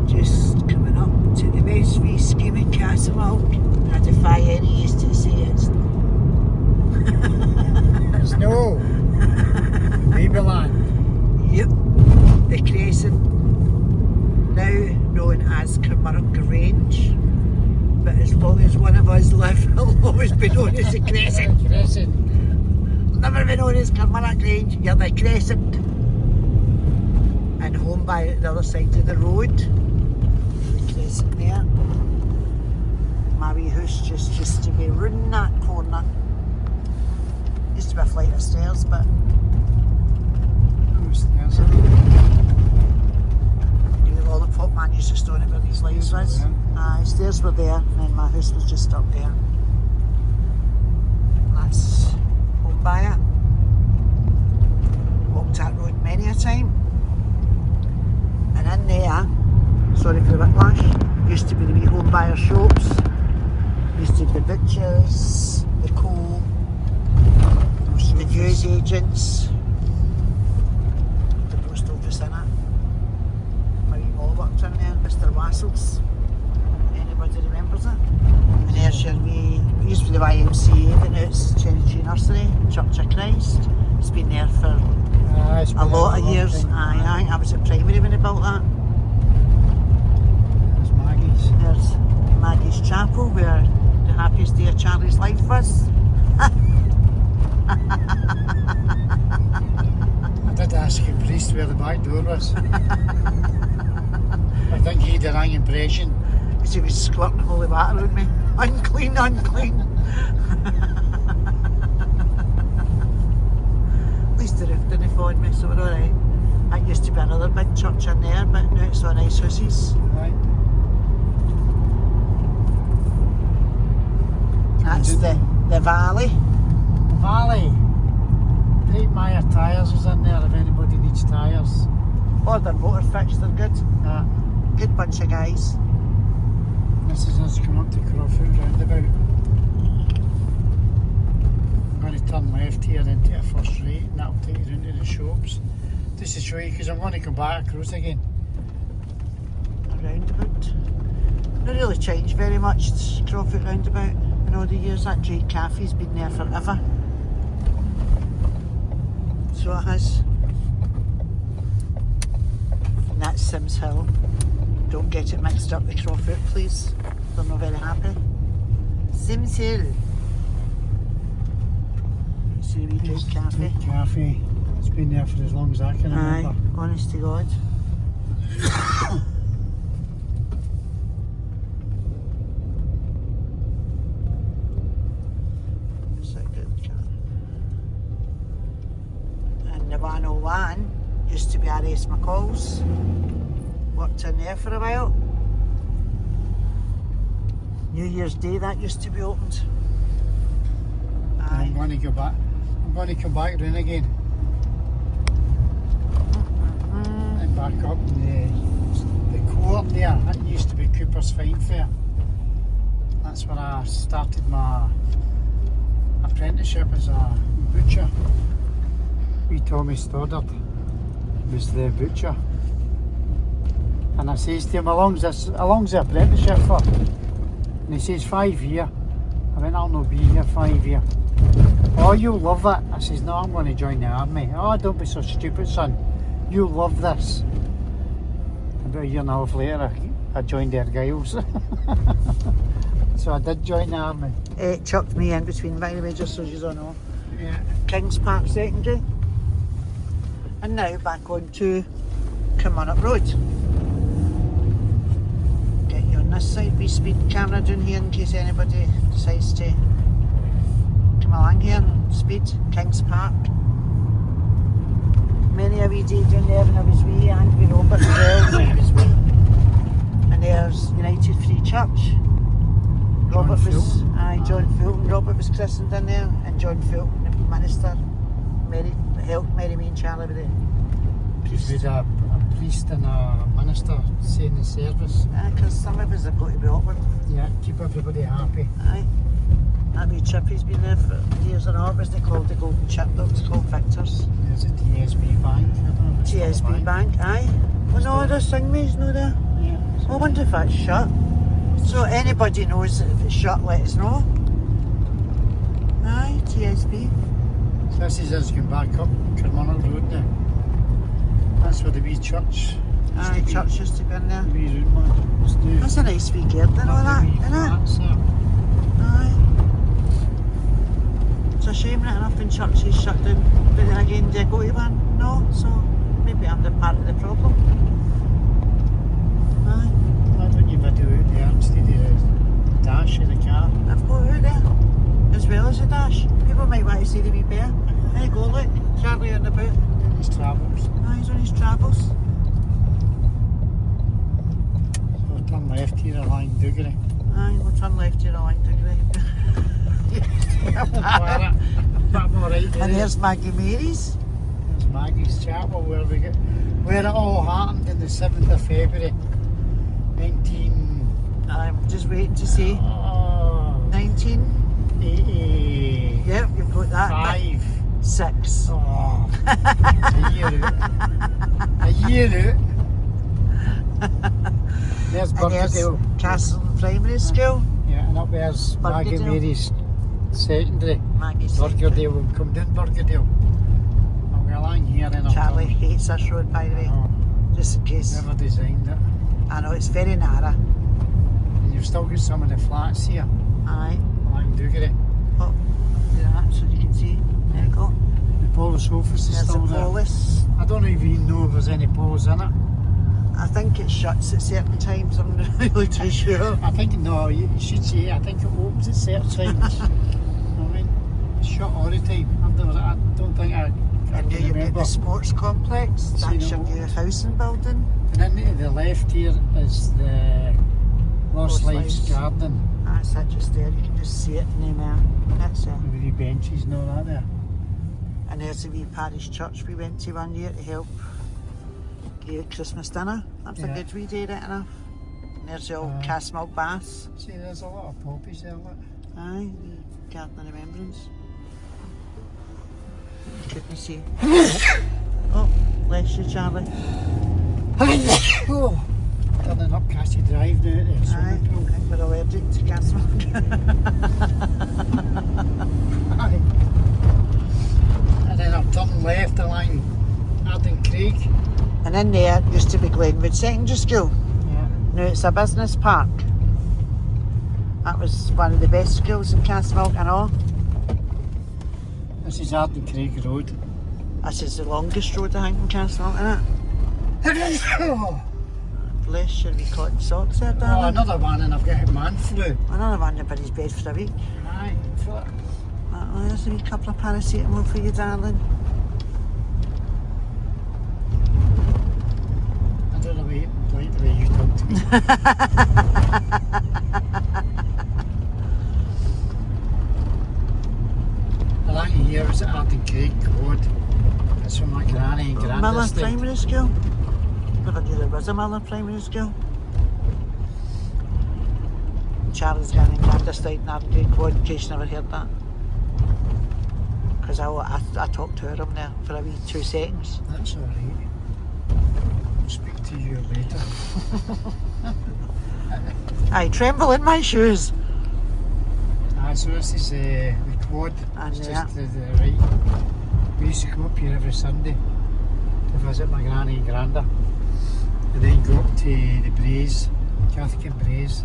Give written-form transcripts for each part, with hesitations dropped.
Just coming up to the best wee scheme in Castlemilk. I defy any used to say it's It's no Babyland. Yep, the Crescent, now known as Kilmarnock Grange, but as long as one of us live, it'll always be known as the Crescent. Crescent. Never been known as Kilmarnock Grange, you're the Crescent. And home by the other side of the road, the Crescent there. My wee house just used to be round that corner. Used to be a flight of stairs, but Stairs. the lollipop man used to stone it where these lights was. Aye, stairs were there, and then my house was just up there. That's home by it. Walked that road many a time. And in there, sorry for the whiplash, used to be the wee home buyer shops. Used to be the butchers, the coal, the news agents, the post office in it. My wee mall worked in there, Mr. Wassels. Anybody remembers it? And there's your wee, it used to be the YMCA, but now it's Cherry Tree Nursery, Church of Christ. It's been there for a lot of years. Aye, I was at primary when they built that. There's Maggie's. There's Maggie's Chapel, where the happiest day of Charlie's life was. I did ask a priest where the back door was. I think he had the wrong impression. Because he was squirting holy water on me. Unclean, unclean. At least the roof didn't fall on me, so we're alright. That used to be another big church in there, but now it's all nice houses. Right. That's the valley. Valley. Great Meyer tyres is in there if anybody needs tyres. Or their motor fixed, they're good. Good bunch of guys. This is us coming up to Crawford roundabout. I'm going to turn left here into a first right and that'll take you into the shops. Just to show you because I'm going to come back across again. A roundabout. Not really changed very much, Crawford roundabout. In all the years, that Drake Cafe's been there forever. So it has. And that's Sims Hill. Don't get it mixed up with Crawford, please. They're not very happy. Sims Hill. See the wee Drake Cafe. Drake Cafe. It's been there for as long as I can remember. Aye, honest to God. It's a good car. And the 101 used to be R.S. McCall's. Worked in there for a while. New Year's Day that used to be opened. Aye. I'm going to go back. I'm going to come back round again. And back up the co-op there. That used to be Cooper's Fine Fair. That's where I started my apprenticeship as a butcher. Wee Tommy Stoddard was the butcher. And I says to him, how long's the apprenticeship for? And he says, 5 years. I went, I'll not be here 5 years. Oh, you'll love it. I says, no, I'm going to join the army. Oh, don't be so stupid, son. You'll love this. About a year and a half later, I joined Argyle's. So I did join the army. It chucked me in between, by the way, just so you don't know. Yeah. Kings Park Secondary. And now back on to Kilmarnock Road. Get you on this side, wee speed camera down here in case anybody decides to come along here and speed. Kings Park. Many a wee day down there when I was wee, and with Robert as well when I was wee. And there's United Free Church. Robert was, John Fulton. Robert was christened in there, and John Fulton, the minister, helped Mary May and Charlie with the priest. With a priest and a minister saying the service. Because some of us have got to be awkward. Yeah, keep everybody happy. Aye. That wee Chippy's been there for years and all. Wasn't it called the Golden Chip? That was called Victor's. There's a TSB bank. I don't TSB Bank, aye. Oh no, there's Singmay's no there. Yeah. I wonder if that's shut. So anybody knows that if it's shut, let us know. Aye, TSB. So this is us going back up Kilmarnock Road now. That's where the wee church. Aye, church used to be in there. The wee route man. It's new. That's a nice wee garden and all that, Lovely wee isn't it? flats there. Aye. It's a shame that enough in churches shut down, but then again, do you go to one? No, so maybe I'm the part of the problem. Aye, Why don't you video out there instead of the dash of the car? I've got out there, as well as the dash. People might want to see the wee bear. There you go, look, Charlie on the boot. His travels. Aye, he's on his travels. So turn left here along Duggery. Aye, we'll turn left here along Duggery. I'm alright there. And there's Maggie Mary's. There's Maggie's Chapel where it all happened in the 7th of February 19... I'm just waiting to see. 19. Yep, you've got that. 5. 6. Oh, it's a year out. A year out. There's And there's Burgerdale. Castle Primary School. Yeah, and up there's Maggie Burgerdale. Mary's Secondary. Maggie's Burgerdale will come down Burgerdale. I'll go along here and I'll Charlie hates this road, by the way. Just in case. Never designed it. I know it's very narrow. And you've still got some of the flats here Aye. along Duggery. Oh, do that so you can see. There you go. The Polish office is There's the still there. Polish. I don't even know if there's any Poles in it. I think it shuts at certain times. I'm not really too sure. I think, no, you should say, I think it opens at certain times. I mean, it's shut all the time. I don't think I And can you've got remember. the sports complex. See, That's no. your new housing building. And then to the left here is the Lost Lost Lives Lives. Garden. That's it just there. You can just see it in there. That's it. With the wee benches and all that there. And there's the wee parish church we went to one year to help give Christmas dinner. That's a Yeah. good wee day, right enough. And there's the old castlemilk baths. See, there's a lot of poppies there, look. Aye, wee garden of remembrance. Couldn't see. Oh, bless you, Charlie. Oh, turning up Cassie Drive now at the Aye, swimming pool. I think we're allergic to castlemilk. Aye. And then I've turned left along Arden Creek. And in there used to be Glenwood Secondary School. Yeah. Now it's a business park. That was one of the best schools in Castlemilk and all. This is Arden Creek Road. This is the longest road I think in Castlemilk, isn't Oh, it? Bless you, we cotton socks there, oh, darling. another one, and I've got a man flu. Another one up in his bed for a week. Aye, fuck. Oh, there's a wee couple of paracetamol for you, darling. I don't know like the way you talk to me. Along here is at Arden Creek Road. That's where my granny and granddad Miller stayed. Primary School. Never knew there was a Miller Primary School. Charlie's granny and granddad stayed in Arden Creek Road, in case you never heard that. Because I talked to her on there for a wee 2 seconds. That's alright. I'll speak to you later. I tremble in my shoes. So this is the quad. And It's yeah. just to the right. We used to come up here every Sunday to visit my granny and granda. And then go up to the Braes, Cathkin Braes.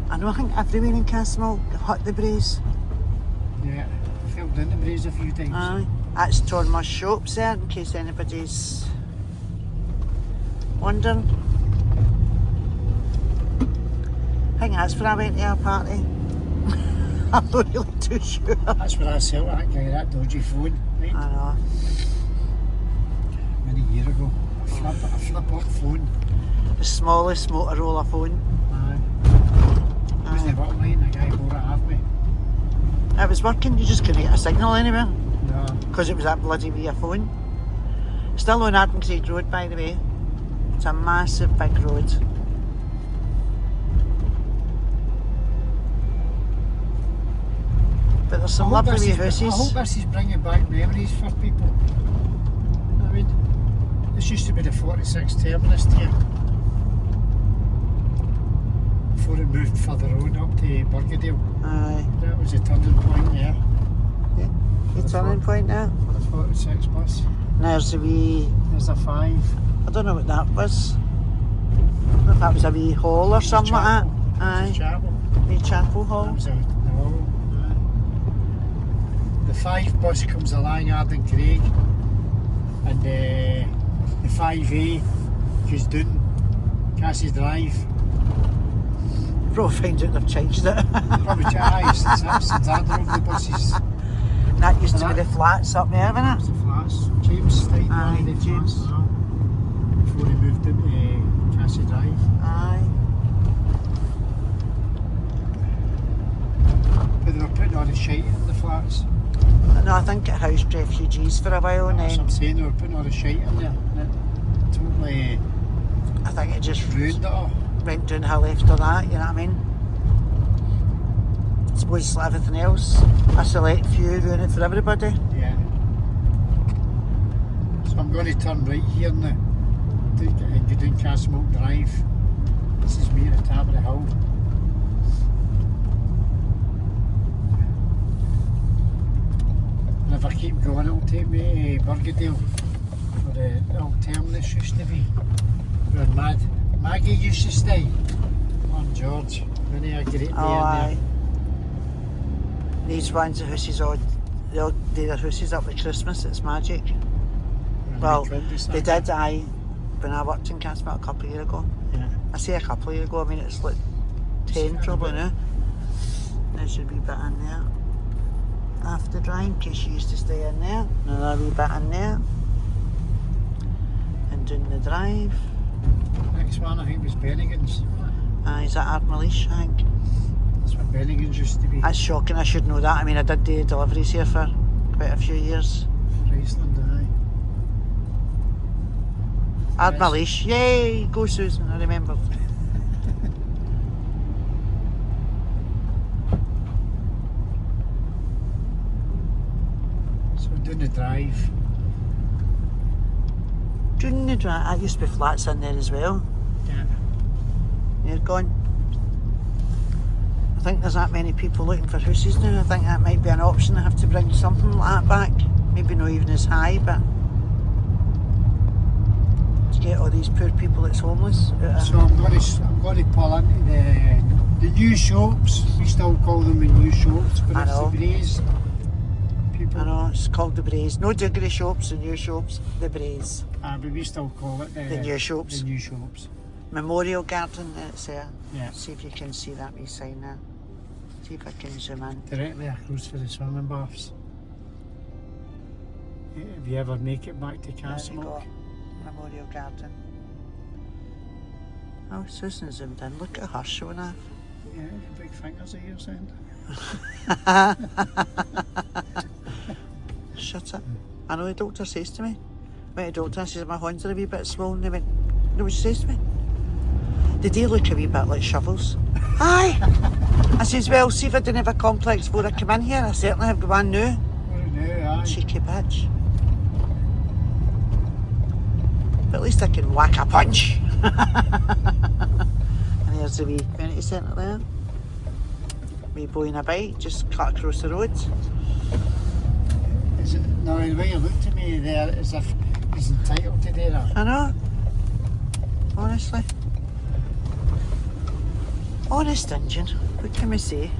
I know, I think everyone in Castlemilk hut the Braes. Yeah, I filled in the Braes a few times. Aye. That's Tormos Shops there, in case anybody's wondering. I think that's where I went to our party. I'm not really too sure. That's where I sold that guy that dodgy phone, right? I know. Many years ago. A flip-up phone. The smallest Motorola phone. Aye. It wasn't working right and the guy bought it half me. It was working, you just couldn't get a signal anywhere. No. Because it was that bloody wee phone. Still on Arden Creek Road, by the way. It's a massive big road. But there's some lovely wee I houses. hope this is bringing back memories for people. I mean, This used to be the 46 terminus here. Before it moved further on up to Burgadale. Aye. That was the turning point there. Yeah. The turning point now. For the 46 bus. There's a wee, There's a 5. I don't know what that was. I don't know if that was a wee hall or something like that. Aye. Chapel. Wee chapel That hall. was the hall. Aye. The 5 bus comes along Arden Craig. And the 5A goes down Cassie Drive. Probably find out they've changed it. Probably since I drove the buses. That used to be the flats up there, wasn't That's the flats. James stayed Aye, on the James. flats now, before he moved into Cassie Drive. it? Aye. But they were putting all the shite in the flats. No, I think it housed refugees for a while and That's what then I'm saying, they were putting all the shite in there. And it totally I think it just ruined it all. went downhill after that, you know what I mean? I suppose like everything else, a select few ruin it for everybody. Yeah. So I'm going to turn right here now. And go down Castlemilk Drive. This is me at the top of the hill. And if I keep going, it'll take me to Burgadale for the little terminus used to be. Where Maggie used to stay. On George. Many a great day in Aye. there. These ones, the houses, they all do their houses up at Christmas, it's magic. Well, they did, aye, when I worked in Castlemilk a couple of years ago. Yeah. I say a couple of years ago, I mean it's like 10 probably now. There's a wee bit in there. After drying, in case you used to stay in there. Another wee bit in there. And down the drive. Next one I think was Bennigan's. Is that Ardmalish, I think? That's what Bennigan's used to be. That's shocking, I should know that. I mean, I did do deliveries here for quite a few years. Iceland, aye. Ardmalish, yay! Go Susan, I remember. So down the drive. Down the drive, that used to be flats in there as well. Yeah. They're gone. I think there's that many people looking for houses now. I think that might be an option. I have to bring something like that back. Maybe not even as high, but to get all these poor people that's homeless. So I'm going to pull into the new shops. We still call them the new shops, but I it's know. the Braes people. I know, it's called the Braes. No degree shops, the new shops, the Braes. But we still call it The new shops. The new shops. Memorial Garden, it's there. Yeah. See if you can see that wee sign there. See if I can zoom in. Directly across for the swimming baths. If you ever make it back to There you Castlemilk. go. Memorial Garden. Oh, Susan zoomed in. Look at her showing off. Yeah, the big fingers at your end. Shut up. I know the doctor says to me. I went to the doctor and says my hands are a wee bit swollen. They went, you know what she says to me? They do look a wee bit like shovels. Aye. I says, well, see if I didn't have a complex before I come in here. I certainly have got one now. Aye. Cheeky bitch. But at least I can whack a punch. And there's the wee community centre there. Wee boy in a bike, just cut across the road. Is it, no, the way you looked at me there, as if he's entitled to do that. I know. Honestly. Honest Injun. What can we say?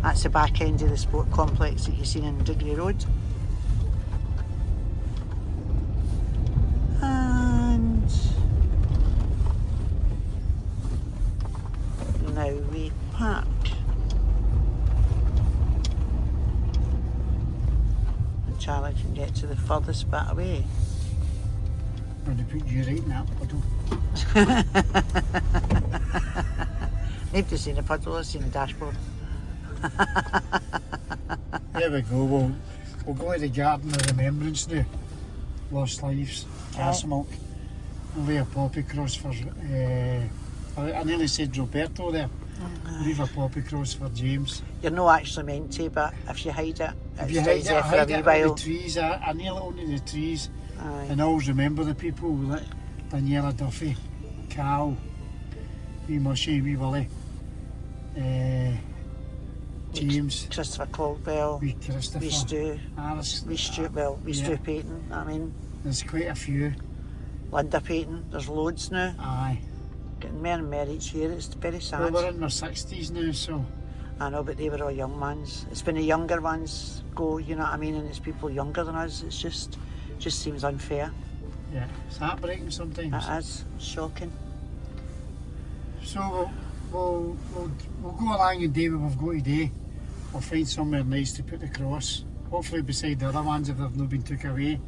That's the back end of the sport complex that you've seen in Degree Road. And now we park. And Charlie can get to the furthest bit away. When they put you right in that puddle. Nobody's seen the puddle, I've seen the dashboard. There we go, we'll go to the Garden of Remembrance now. Lost Lives, Castlemilk. We'll lay a poppy cross for, I nearly said Roberto there. Leave a poppy cross for James. You're not actually meant to, but if you hide it, If it you hide stays it, there I for a hide wee it under while. the trees. I nail it onto the trees. Aye. And I always remember the people like Daniela Duffy, Cal, wee Mushy, wee Willie, James, Christopher Caldwell, wee Christopher. wee Stu, wee Stu, well, wee Stu Payton, I mean, There's quite a few. Linda Payton, there's loads now. Aye. Getting more and more each year, it's very Well, sad. we're in our 60s now, so I know, but they were all young ones. It's when the younger ones go, you know what I mean, and it's people younger than us. It's just seems unfair. yeah, it's heartbreaking sometimes. It is shocking. So we'll go along and do what we've got today. We'll find somewhere nice to put the cross. Hopefully beside the other ones if they've not been took away.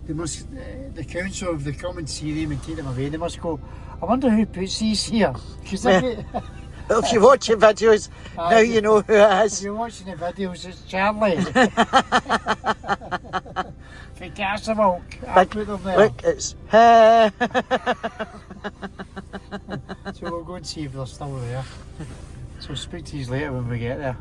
They must, the council, if they come and see them and take them away, they must go, I wonder who puts these here. Because Well, if you're watching videos, now you know who it if is. you're watching the videos, it's Charlie. For castlemilk, I'll put them there. Look, it's So we'll go and see if they're still there. So speak to you later when we get there.